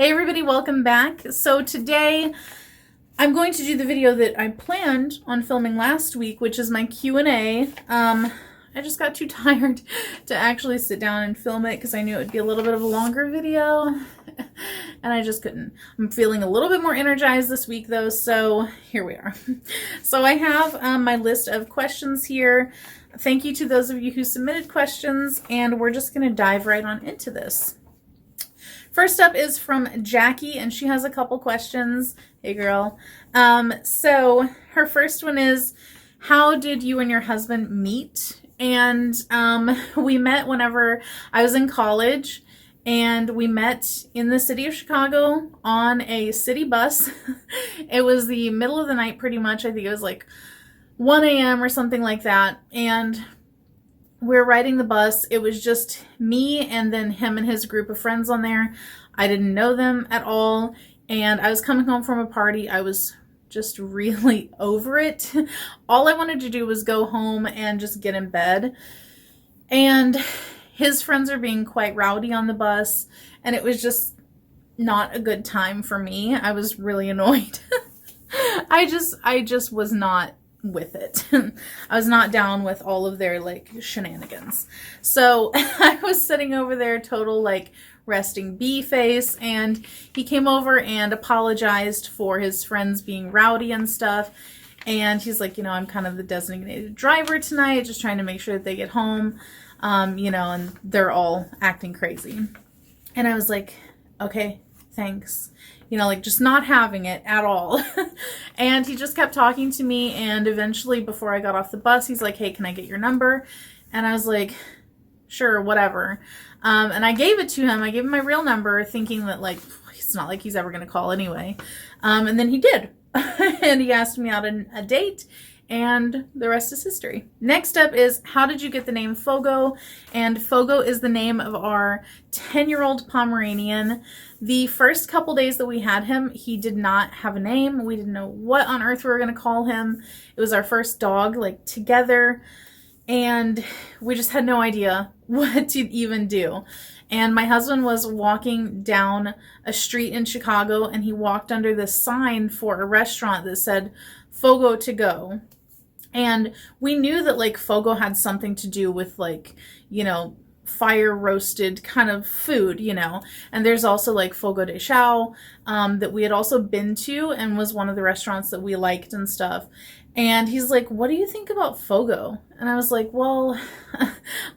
Hey everybody, welcome back. So today I'm going to do the video that I planned on filming last week, which is my Q&A. I just got too tired to actually sit down and film it because I knew it would be a little bit of a longer video and I just couldn't. I'm feeling a little bit more energized this week though, so here we are. So I have my list of questions here. Thank you to those of you who submitted questions, and we're just going to dive right on into this. First up is from Jackie, and she has a couple questions. Hey, girl. So her first one is, how did you and your husband meet? And we met whenever I was in college, and we met in the city of Chicago on a city bus. It was the middle of the night pretty much. I think it was like 1 a.m. or something like that. And we're riding the bus. It was just me and then him and his group of friends on there. I didn't know them at all. And I was coming home from a party. I was just really over it. All I wanted to do was go home and just get in bed. And his friends are being quite rowdy on the bus. And it was just not a good time for me. I was really annoyed. I just was not with it. I was not down with all of their like shenanigans. So I was sitting over there total like resting bee face, and he came over and apologized for his friends being rowdy and stuff. And he's like, I'm kind of the designated driver tonight, just trying to make sure that they get home, and they're all acting crazy. And I was like, okay, thanks. Like just not having it at all. And he just kept talking to me, and eventually before I got off the bus, he's like, hey, can I get your number? And I was like, sure, whatever. And I gave it to him. I gave him my real number thinking that like, it's not like he's ever going to call anyway. And then he did. And he asked me out on a date, and the rest is history. Next up is, how did you get the name Fogo? And Fogo is the name of our 10-year-old Pomeranian. The first couple days that we had him, he did not have a name. We didn't know what on earth we were going to call him. It was our first dog, like, together. And we just had no idea what to even do. And my husband was walking down a street in Chicago, and he walked under this sign for a restaurant that said Fogo to go. And we knew that like Fogo had something to do with like, fire roasted kind of food, and there's also like Fogo de Chao that we had also been to, and was one of the restaurants that we liked and stuff. And he's like, what do you think about Fogo? And I was like, well,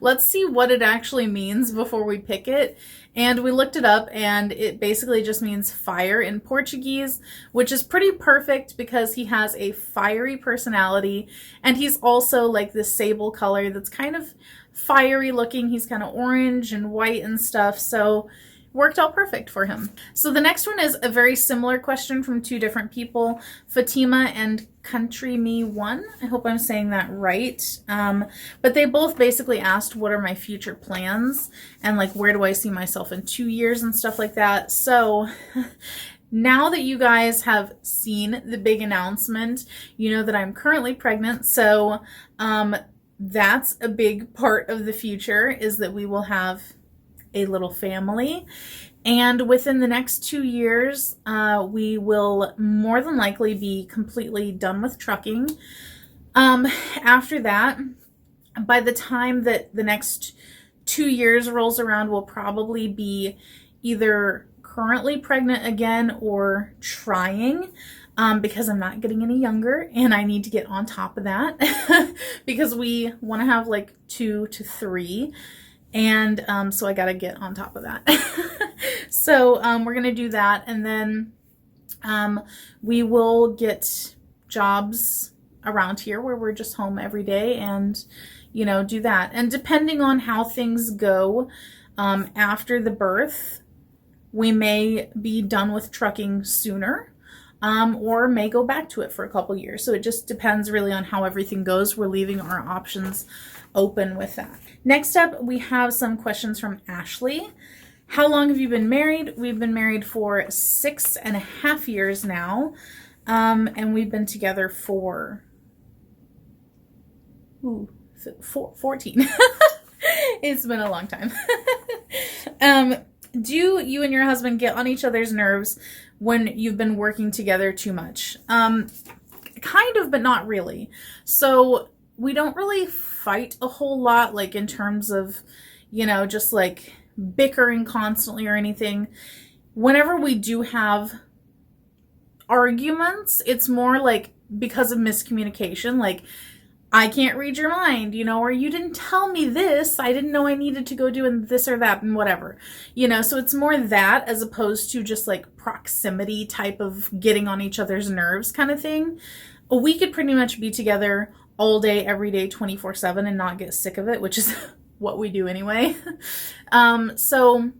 let's see what it actually means before we pick it. And we looked it up, and it basically just means fire in Portuguese, which is pretty perfect because he has a fiery personality, and he's also like this sable color that's kind of fiery looking. He's kind of orange and white and stuff, so worked out perfect for him. So the next one is a very similar question from two different people, Fatima and Country Me One. I hope I'm saying that right. But they both basically asked, what are my future plans? And like, where do I see myself in 2 years and stuff like that. So now that you guys have seen the big announcement, you know that I'm currently pregnant. So that's a big part of the future, is that we will have a little family. And within the next 2 years, we will more than likely be completely done with trucking. After that, by the time that the next 2 years rolls around, we'll probably be either currently pregnant again or trying, because I'm not getting any younger and I need to get on top of that because we want to have like 2 to 3. And so I got to get on top of that. So we're going to do that. And then we will get jobs around here where we're just home every day and, do that. And depending on how things go after the birth, we may be done with trucking sooner. Or may go back to it for a couple years. So it just depends really on how everything goes. We're leaving our options open with that. Next up, we have some questions from Ashley. How long have you been married? We've been married for 6.5 years now. And we've been together for 14. It's been a long time. Do you and your husband get on each other's nerves when you've been working together too much? Kind of, but not really. So we don't really fight a whole lot, like in terms of, just like bickering constantly or anything. Whenever we do have arguments, it's more like because of miscommunication. Like, I can't read your mind, or you didn't tell me this. I didn't know I needed to go do this or that and whatever, so it's more that as opposed to just like proximity type of getting on each other's nerves kind of thing. We could pretty much be together all day, every day, 24/7 and not get sick of it, which is what we do anyway. So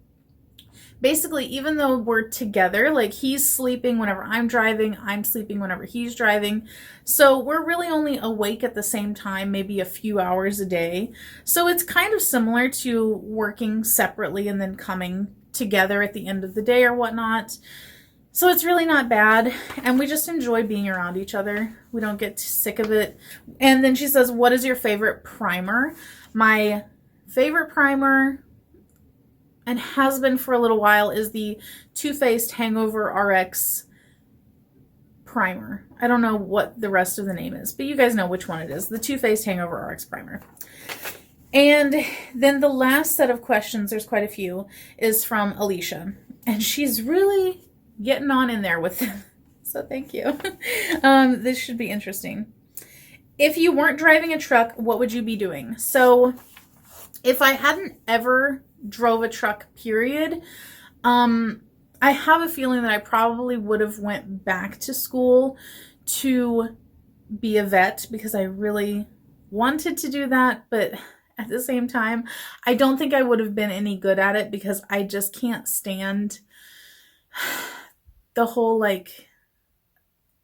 basically, even though we're together, like he's sleeping whenever I'm driving, I'm sleeping whenever he's driving. So we're really only awake at the same time, maybe a few hours a day. So it's kind of similar to working separately and then coming together at the end of the day or whatnot. So it's really not bad. And we just enjoy being around each other. We don't get sick of it. And then she says, what is your favorite primer? My favorite primer, and has been for a little while, is the Too Faced Hangover RX primer. I don't know what the rest of the name is, but you guys know which one it is. The Too Faced Hangover RX primer. And then the last set of questions, there's quite a few, is from Alicia. And she's really getting on in there with them. So thank you. This should be interesting. If you weren't driving a truck, what would you be doing? So if I hadn't ever drove a truck, period, I have a feeling that I probably would have went back to school to be a vet because I really wanted to do that, but at the same time, I don't think I would have been any good at it because I just can't stand the whole like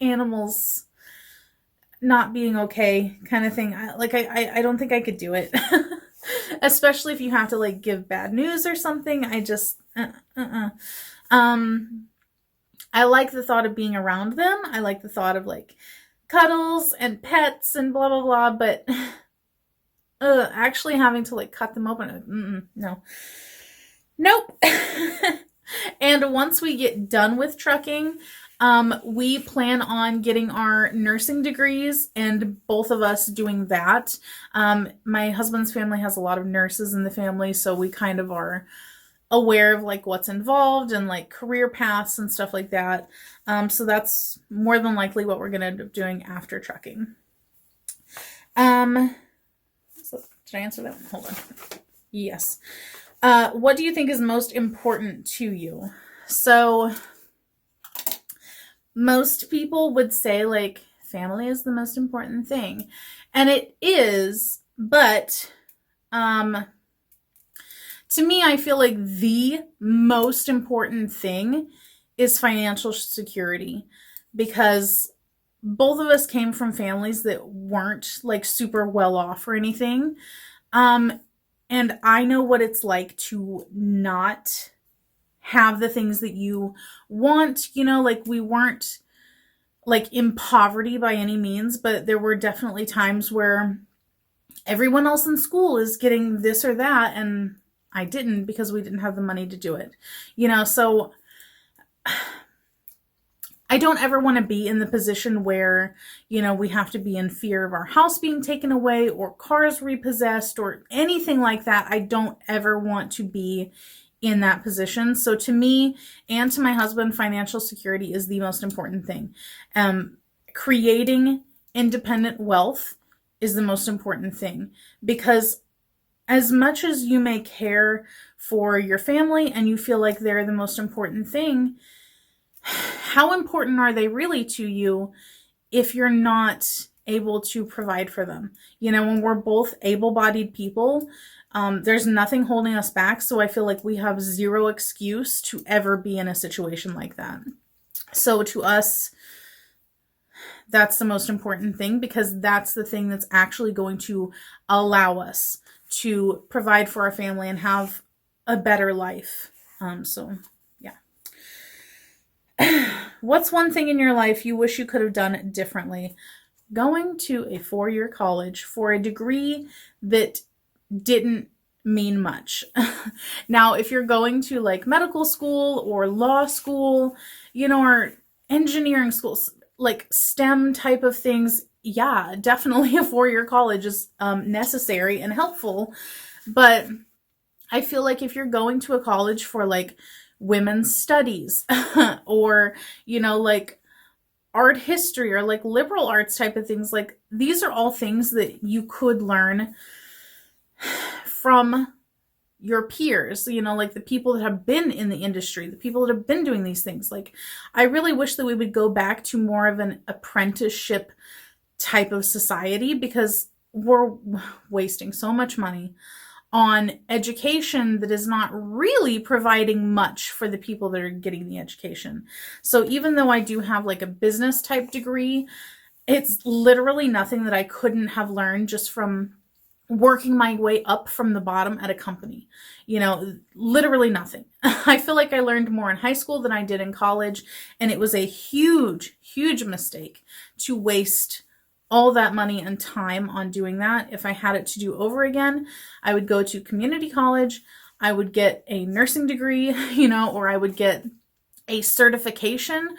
animals not being okay kind of thing. I don't think I could do it. Especially if you have to like give bad news or something. I just, I like the thought of being around them. I like the thought of like cuddles and pets and blah, blah, blah. But actually having to like cut them open, no. Nope. And once we get done with trucking, we plan on getting our nursing degrees and both of us doing that. My husband's family has a lot of nurses in the family, so we kind of are aware of like what's involved and like career paths and stuff like that. So that's more than likely what we're going to end up doing after trucking. So did I answer that one? Hold on. Yes. What do you think is most important to you? So most people would say like family is the most important thing, and it is, but to me, I feel like the most important thing is financial security, because both of us came from families that weren't like super well off or anything. And I know what it's like to not have the things that you want, like we weren't like in poverty by any means, but there were definitely times where everyone else in school is getting this or that and I didn't because we didn't have the money to do it, so I don't ever want to be in the position where, we have to be in fear of our house being taken away or cars repossessed or anything like that. I don't ever want to be in that position. So to me and to my husband, financial security is the most important thing. Creating independent wealth is the most important thing, because as much as you may care for your family and you feel like they're the most important thing, how important are they really to you if you're not able to provide for them? When we're both able-bodied people, there's nothing holding us back. So I feel like we have zero excuse to ever be in a situation like that. So to us, that's the most important thing, because that's the thing that's actually going to allow us to provide for our family and have a better life. So yeah. What's one thing in your life you wish you could have done differently? Going to a 4-year college for a degree that didn't mean much. Now, if you're going to like medical school or law school, or engineering schools, like STEM type of things, yeah, definitely a 4-year college is necessary and helpful. But I feel like if you're going to a college for like women's studies or, like art history or like liberal arts type of things, like these are all things that you could learn from your peers, like the people that have been in the industry, the people that have been doing these things. Like, I really wish that we would go back to more of an apprenticeship type of society, because we're wasting so much money on education that is not really providing much for the people that are getting the education. So even though I do have like a business type degree, it's literally nothing that I couldn't have learned just from working my way up from the bottom at a company. Literally nothing. I feel like I learned more in high school than I did in college, and it was a huge, huge mistake to waste all that money and time on doing that. If I had it to do over again, I would go to community college, I would get a nursing degree, or I would get a certification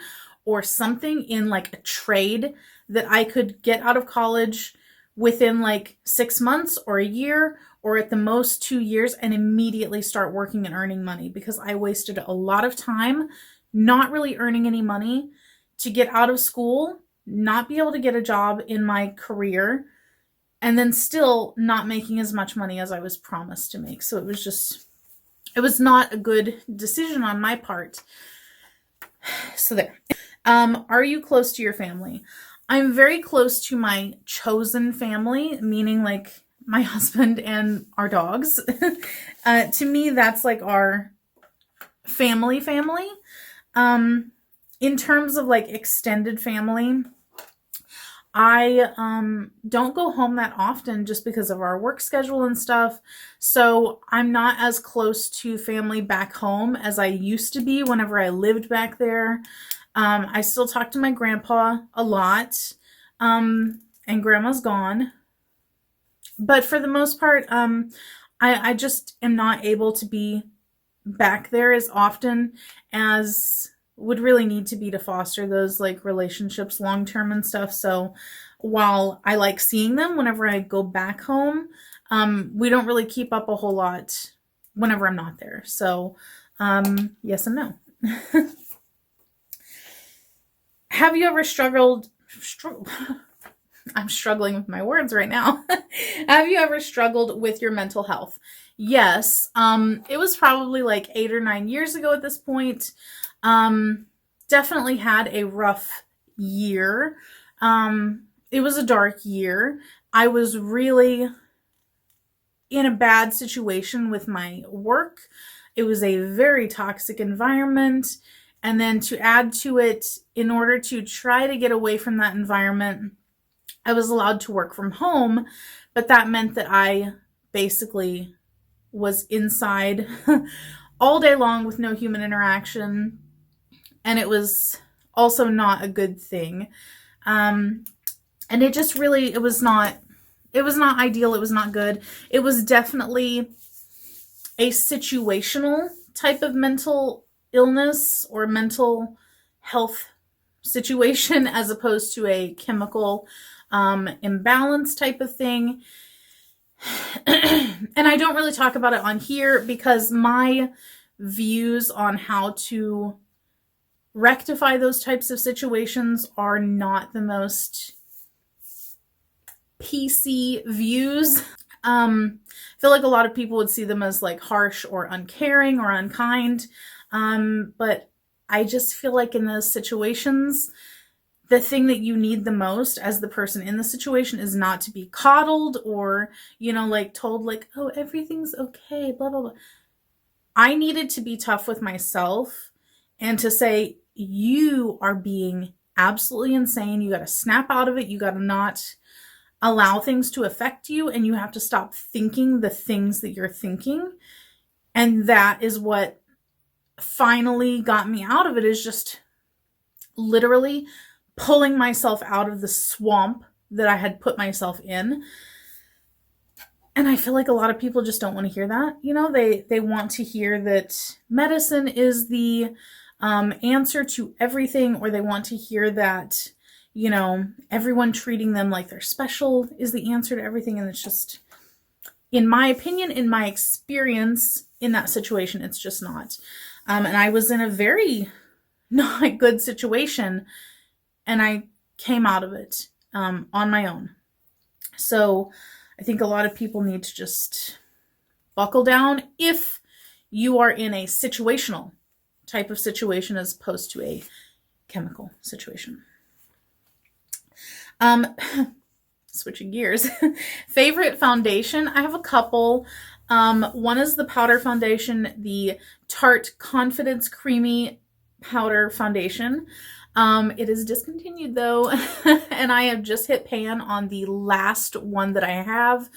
or something in like a trade that I could get out of college within like 6 months or a year, or at the most 2 years, and immediately start working and earning money, because I wasted a lot of time not really earning any money to get out of school, not be able to get a job in my career, and then still not making as much money as I was promised to make. So it was not a good decision on my part. So there. Are you close to your family? I'm very close to my chosen family, meaning like my husband and our dogs. To me, that's like our family. In terms of like extended family, I don't go home that often just because of our work schedule and stuff. So I'm not as close to family back home as I used to be whenever I lived back there. I still talk to my grandpa a lot, and grandma's gone. But for the most part, I just am not able to be back there as often as would really need to be to foster those like relationships long term and stuff. So while I like seeing them whenever I go back home, we don't really keep up a whole lot whenever I'm not there. So yes and no. Have you ever struggled? I'm struggling with my words right now. Have you ever struggled with your mental health? Yes. It was probably like 8 or 9 years ago at this point. Definitely had a rough year. It was a dark year. I was really in a bad situation with my work. It was a very toxic environment. And then to add to it, in order to try to get away from that environment, I was allowed to work from home, but that meant that I basically was inside all day long with no human interaction. And it was also not a good thing. And it just really, it was not ideal. It was not good. It was definitely a situational type of mental illness or mental health situation, as opposed to a chemical imbalance type of thing. And I don't really talk about it on here because my views on how to rectify those types of situations are not the most PC views. I feel like a lot of people would see them as like harsh or uncaring or unkind. But I just feel like in those situations, the thing that you need the most as the person in the situation is not to be coddled or, like told like, oh, everything's okay, blah, blah, blah. I needed to be tough with myself and to say, you are being absolutely insane. You got to snap out of it. You got to not allow things to affect you, and you have to stop thinking the things that you're thinking. And that is what finally got me out of it, is just literally pulling myself out of the swamp that I had put myself in. And I feel like a lot of people just don't want to hear that. You know, they want to hear that medicine is the answer to everything, or they want to hear that, you know, everyone treating them like they're special is the answer to everything. And it's just, in my opinion, in my experience in that situation, it's just not. And I was in a very not good situation, and I came out of it on my own. So I think a lot of people need to just buckle down if you are in a situational type of situation as opposed to a chemical situation. Switching gears. Favorite foundation? I have a couple. One is the powder foundation, the Tarte Confidence Creamy Powder Foundation. It is discontinued though, and I have just hit pan on the last one that I have,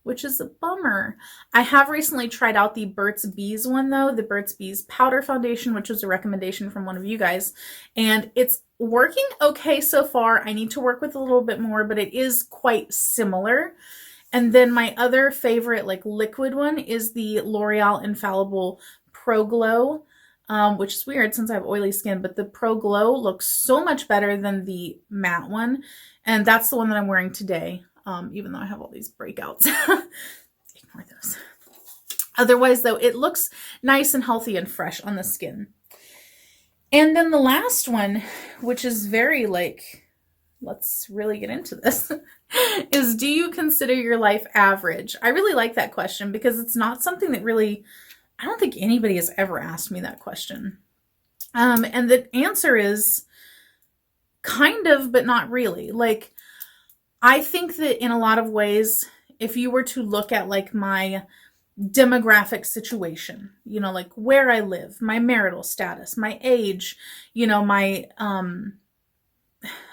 which is a bummer. I have recently tried out the Burt's Bees one though, the Burt's Bees Powder Foundation, which was a recommendation from one of you guys, and it's working okay so far. I need to work with a little bit more, but it is quite similar. And then my other favorite like liquid one is the L'Oreal Infallible Pro Glow, which is weird since I have oily skin, but the Pro Glow looks so much better than the matte one. And that's the one that I'm wearing today, even though I have all these breakouts. Ignore those. Otherwise, though, it looks nice and healthy and fresh on the skin. And then the last one, which is very like, let's really get into this, is do you consider your life average? I really like that question because it's not something that really, I don't think anybody has ever asked me that question. And the answer is kind of, but not really. Like, I think that in a lot of ways, if you were to look at like my demographic situation, you know, like where I live, my marital status, my age, you know, my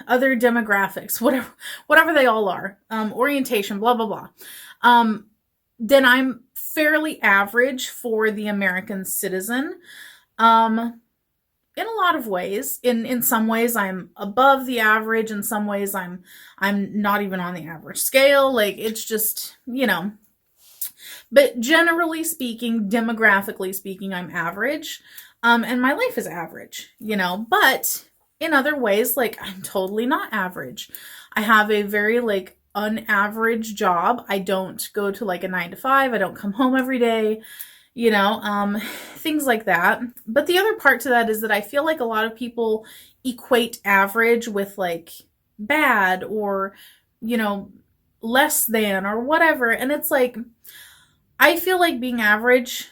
other demographics, whatever they all are, orientation, blah, blah, blah, then I'm fairly average for the American citizen. In a lot of ways. In some ways I'm above the average, in some ways I'm not even on the average scale. Like, it's just, you know. But generally speaking, demographically speaking, I'm average. And my life is average, you know. But in other ways, like, I'm totally not average. I have a very like unaverage job. I don't go to like a 9 to 5. I don't come home every day, you know, things like that. But the other part to that is that I feel like a lot of people equate average with like bad or, you know, less than or whatever. And it's like, I feel like being average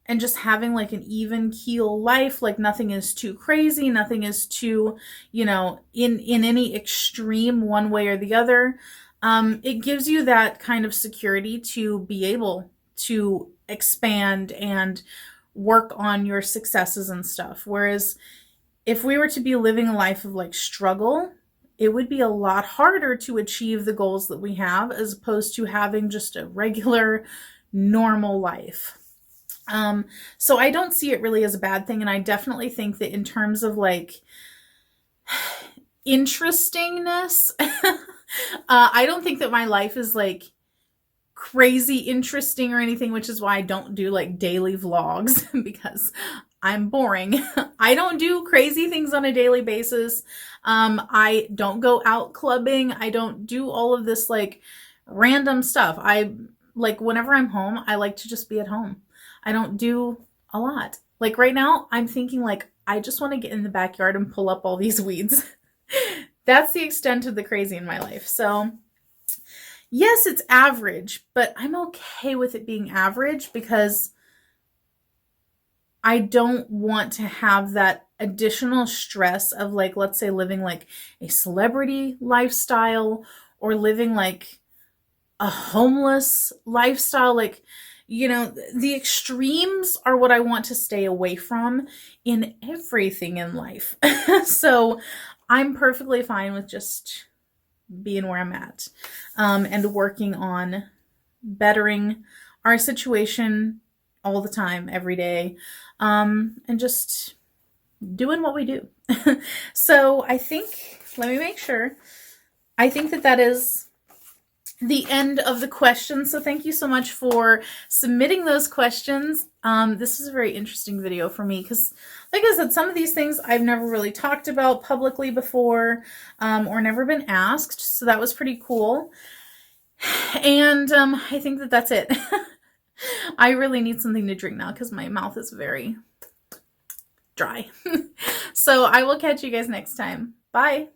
and just having like an even keel life, like nothing is too crazy, nothing is too, you know, in any extreme one way or the other. It gives you that kind of security to be able to expand and work on your successes and stuff. Whereas if we were to be living a life of like struggle, it would be a lot harder to achieve the goals that we have as opposed to having just a regular, normal life. So I don't see it really as a bad thing. And I definitely think that in terms of like interestingness, I don't think that my life is like crazy interesting or anything, which is why I don't do like daily vlogs because I'm boring. I don't do crazy things on a daily basis. I don't go out clubbing. I don't do all of this like random stuff. I like, whenever I'm home, I like to just be at home. I don't do a lot. Like right now, I'm thinking like, I just want to get in the backyard and pull up all these weeds. That's the extent of the crazy in my life. So yes, it's average, but I'm okay with it being average because I don't want to have that additional stress of like, let's say living like a celebrity lifestyle or living like a homeless lifestyle. Like, you know, the extremes are what I want to stay away from in everything in life. So I'm perfectly fine with just being where I'm at, and working on bettering our situation all the time, every day, and just doing what we do. So I think, let me make sure. I think that that is the end of the questions. So thank you so much for submitting those questions. This is a very interesting video for me because, like I said, some of these things I've never really talked about publicly before, or never been asked. So that was pretty cool. And I think that that's it. I really need something to drink now because my mouth is very dry. So I will catch you guys next time. Bye.